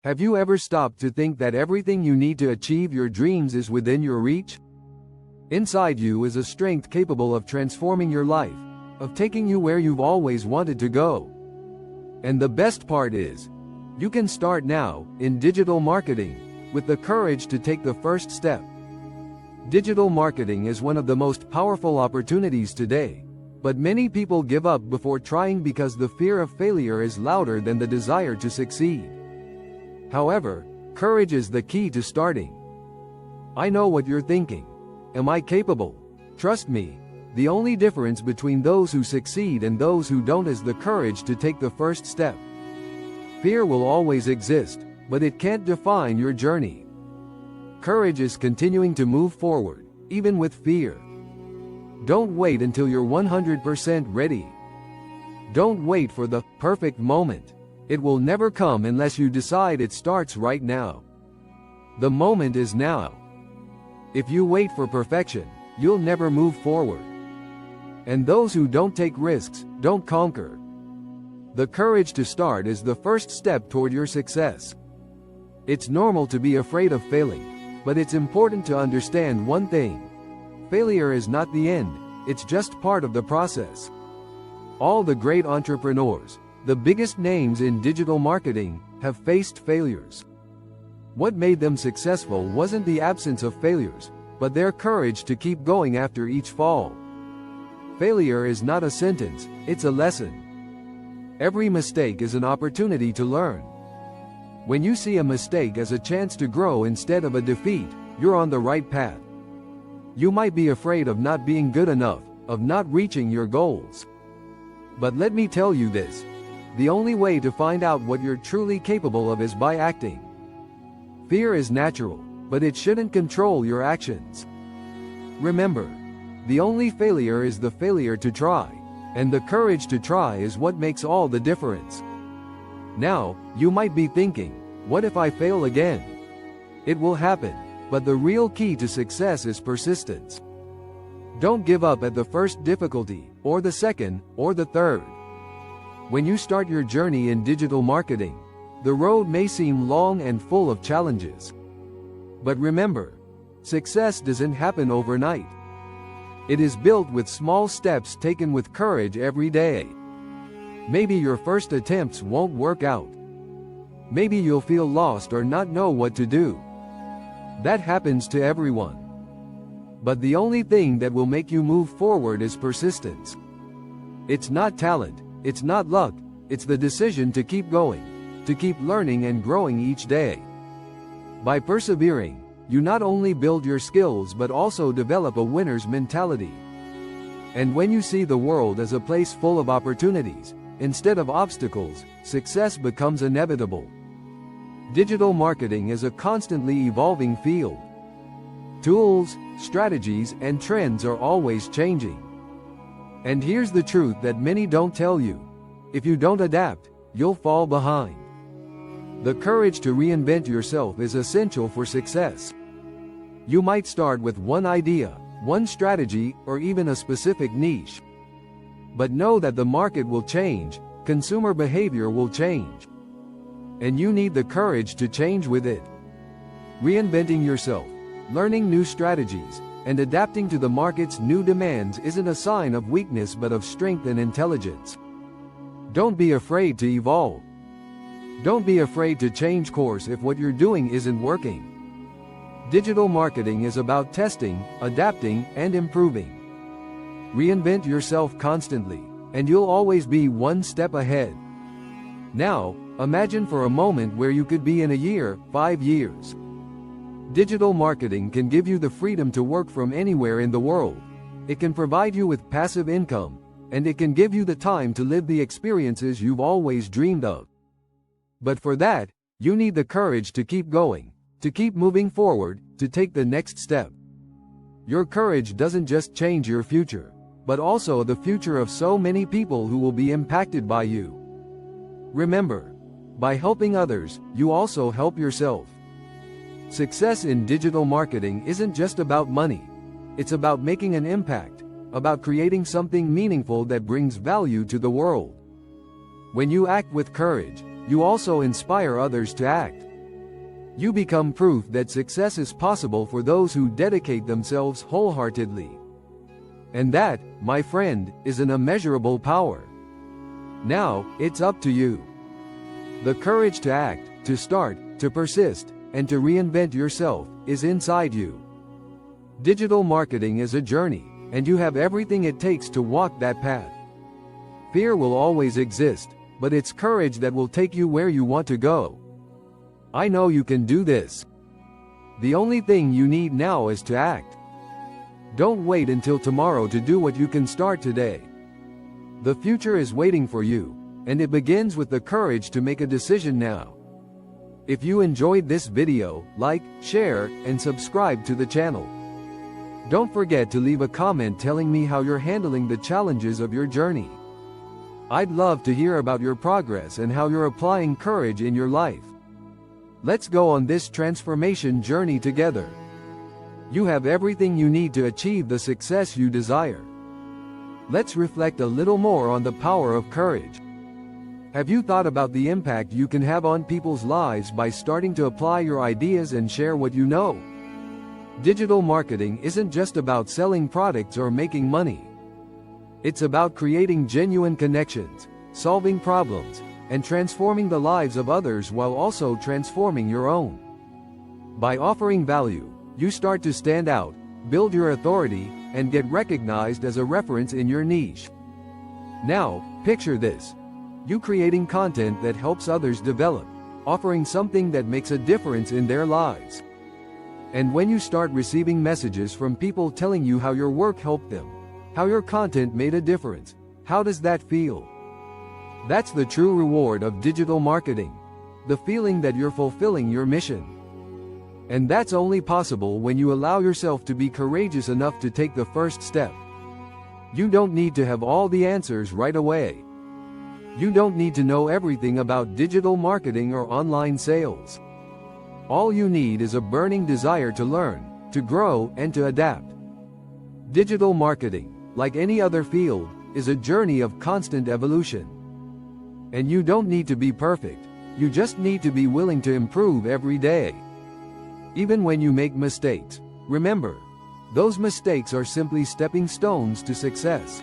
Have you ever stopped to think that everything you need to achieve your dreams is within your reach? Inside you is a strength capable of transforming your life, of taking you where you've always wanted to go. And the best part is, you can start now, in digital marketing, with the courage to take the first step. Digital marketing is one of the most powerful opportunities today, but many people give up before trying because the fear of failure is louder than the desire to succeed. However, courage is the key to starting. I know what you're thinking. Am I capable? Trust me, the only difference between those who succeed and those who don't is the courage to take the first step. Fear will always exist, but it can't define your journey. Courage is continuing to move forward, even with fear. Don't wait until you're 100% ready. Don't wait for the perfect moment. It will never come unless you decide it starts right now. The moment is now. If you wait for perfection, you'll never move forward. And those who don't take risks, don't conquer. The courage to start is the first step toward your success. It's normal to be afraid of failing, but it's important to understand one thing. Failure is not the end, it's just part of the process. All the great entrepreneurs, the biggest names in digital marketing, have faced failures. What made them successful wasn't the absence of failures, but their courage to keep going after each fall. Failure is not a sentence, it's a lesson. Every mistake is an opportunity to learn. When you see a mistake as a chance to grow instead of a defeat, you're on the right path. You might be afraid of not being good enough, of not reaching your goals. But let me tell you this. The only way to find out what you're truly capable of is by acting. Fear is natural, but it shouldn't control your actions. Remember, the only failure is the failure to try, and the courage to try is what makes all the difference. Now, you might be thinking, what if I fail again? It will happen, but the real key to success is persistence. Don't give up at the first difficulty, or the second, or the third. When you start your journey in digital marketing, the road may seem long and full of challenges. But remember, success doesn't happen overnight. It is built with small steps taken with courage every day. Maybe your first attempts won't work out. Maybe you'll feel lost or not know what to do. That happens to everyone. But the only thing that will make you move forward is persistence. It's not talent, it's not luck, it's the decision to keep going, to keep learning and growing each day. By persevering, you not only build your skills but also develop a winner's mentality. And when you see the world as a place full of opportunities, instead of obstacles, success becomes inevitable. Digital marketing is a constantly evolving field. Tools, strategies, and trends are always changing. And here's the truth that many don't tell you. If you don't adapt, you'll fall behind. The courage to reinvent yourself is essential for success. You might start with one idea, one strategy, or even a specific niche. But know that the market will change, consumer behavior will change. And you need the courage to change with it. Reinventing yourself, learning new strategies, and adapting to the market's new demands isn't a sign of weakness but of strength and intelligence. Don't be afraid to evolve. Don't be afraid to change course if what you're doing isn't working. Digital marketing is about testing, adapting, and improving. Reinvent yourself constantly, and you'll always be one step ahead. Now, imagine for a moment where you could be in a year, 5 years. Digital marketing can give you the freedom to work from anywhere in the world. It can provide you with passive income, and it can give you the time to live the experiences you've always dreamed of. But for that, you need the courage to keep going, to keep moving forward, to take the next step. Your courage doesn't just change your future, but also the future of so many people who will be impacted by you. Remember, by helping others, you also help yourself. Success in digital marketing isn't just about money. It's about making an impact, about creating something meaningful that brings value to the world. When you act with courage, you also inspire others to act. You become proof that success is possible for those who dedicate themselves wholeheartedly. And that, my friend, is an immeasurable power. Now, it's up to you. The courage to act, to start, to persist, and to reinvent yourself, is inside you. Digital marketing is a journey, and you have everything it takes to walk that path. Fear will always exist, but it's courage that will take you where you want to go. I know you can do this. The only thing you need now is to act. Don't wait until tomorrow to do what you can start today. The future is waiting for you, and it begins with the courage to make a decision now. If you enjoyed this video, like, share, and subscribe to the channel. Don't forget to leave a comment telling me how you're handling the challenges of your journey. I'd love to hear about your progress and how you're applying courage in your life. Let's go on this transformation journey together. You have everything you need to achieve the success you desire. Let's reflect a little more on the power of courage. Have you thought about the impact you can have on people's lives by starting to apply your ideas and share what you know? Digital marketing isn't just about selling products or making money. It's about creating genuine connections, solving problems, and transforming the lives of others while also transforming your own. By offering value, you start to stand out, build your authority, and get recognized as a reference in your niche. Now, picture this. You creating content that helps others develop, offering something that makes a difference in their lives. And when you start receiving messages from people telling you how your work helped them, how your content made a difference, how does that feel? That's the true reward of digital marketing. The feeling that you're fulfilling your mission. And that's only possible when you allow yourself to be courageous enough to take the first step. You don't need to have all the answers right away. You don't need to know everything about digital marketing or online sales. All you need is a burning desire to learn, to grow, and to adapt. Digital marketing, like any other field, is a journey of constant evolution. And you don't need to be perfect, you just need to be willing to improve every day. Even when you make mistakes, remember, those mistakes are simply stepping stones to success.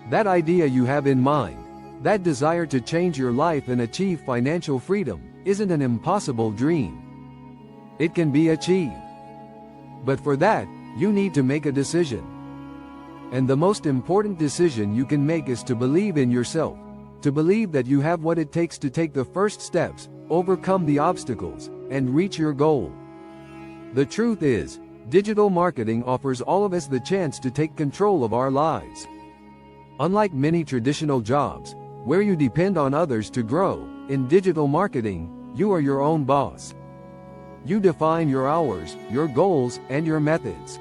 That idea you have in mind, that desire to change your life and achieve financial freedom, isn't an impossible dream. It can be achieved. But for that, you need to make a decision. And the most important decision you can make is to believe in yourself, to believe that you have what it takes to take the first steps, overcome the obstacles, and reach your goal. The truth is, digital marketing offers all of us the chance to take control of our lives. Unlike many traditional jobs, where you depend on others to grow, in digital marketing, you are your own boss. You define your hours, your goals, and your methods.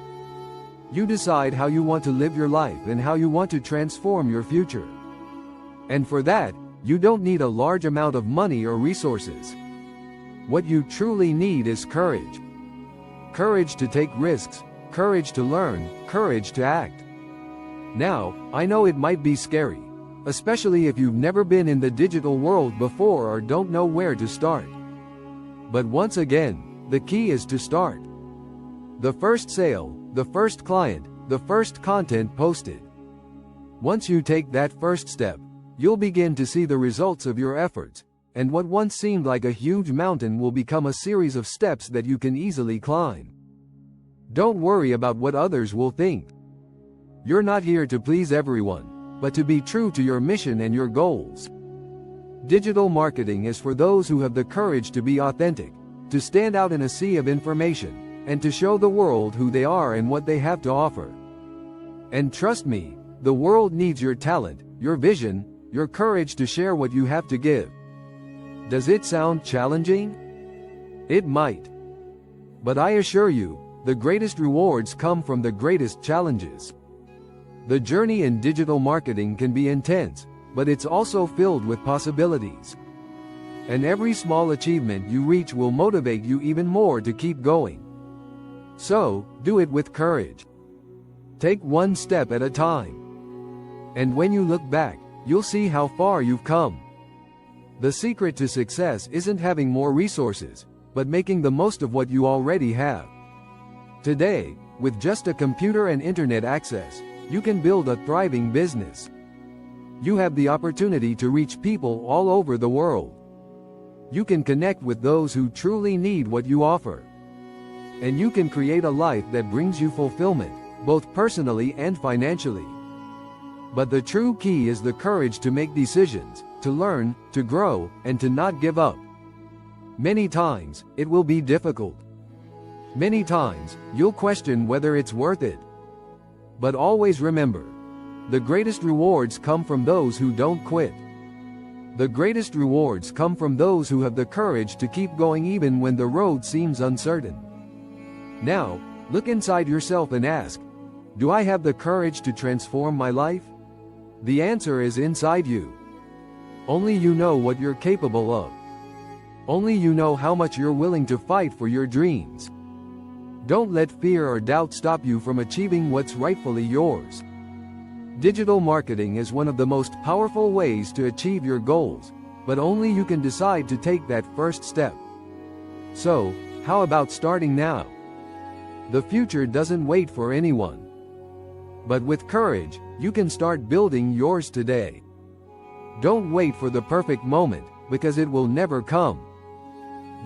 You decide how you want to live your life and how you want to transform your future. And for that, you don't need a large amount of money or resources. What you truly need is courage. Courage to take risks, courage to learn, courage to act. Now, I know it might be scary, especially if you've never been in the digital world before or don't know where to start. But once again, the key is to start. The first sale, the first client, the first content posted. Once you take that first step, you'll begin to see the results of your efforts, and what once seemed like a huge mountain will become a series of steps that you can easily climb. Don't worry about what others will think. You're not here to please everyone, but to be true to your mission and your goals. Digital marketing is for those who have the courage to be authentic, to stand out in a sea of information, and to show the world who they are and what they have to offer. And trust me, the world needs your talent, your vision, your courage to share what you have to give. Does it sound challenging? It might. But I assure you, the greatest rewards come from the greatest challenges. The journey in digital marketing can be intense, but it's also filled with possibilities. And every small achievement you reach will motivate you even more to keep going. So, do it with courage. Take one step at a time. And when you look back, you'll see how far you've come. The secret to success isn't having more resources, but making the most of what you already have. Today, with just a computer and internet access, you can build a thriving business. You have the opportunity to reach people all over the world. You can connect with those who truly need what you offer. And you can create a life that brings you fulfillment, both personally and financially. But the true key is the courage to make decisions, to learn, to grow, and to not give up. Many times, it will be difficult. Many times, you'll question whether it's worth it. But always remember, the greatest rewards come from those who don't quit. The greatest rewards come from those who have the courage to keep going even when the road seems uncertain. Now, look inside yourself and ask, do I have the courage to transform my life? The answer is inside you. Only you know what you're capable of. Only you know how much you're willing to fight for your dreams. Don't let fear or doubt stop you from achieving what's rightfully yours. Digital marketing is one of the most powerful ways to achieve your goals, but only you can decide to take that first step. So, how about starting now? The future doesn't wait for anyone. But with courage, you can start building yours today. Don't wait for the perfect moment, because it will never come.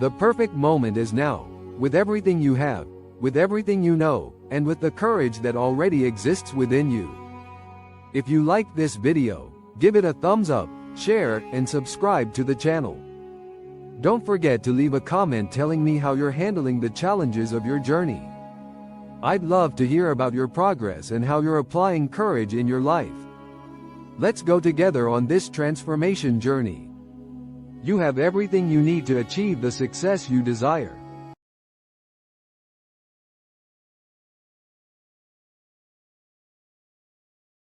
The perfect moment is now, with everything you have, with everything you know, and with the courage that already exists within you. If you liked this video, give it a thumbs up, share, and subscribe to the channel. Don't forget to leave a comment telling me how you're handling the challenges of your journey. I'd love to hear about your progress and how you're applying courage in your life. Let's go together on this transformation journey. You have everything you need to achieve the success you desire.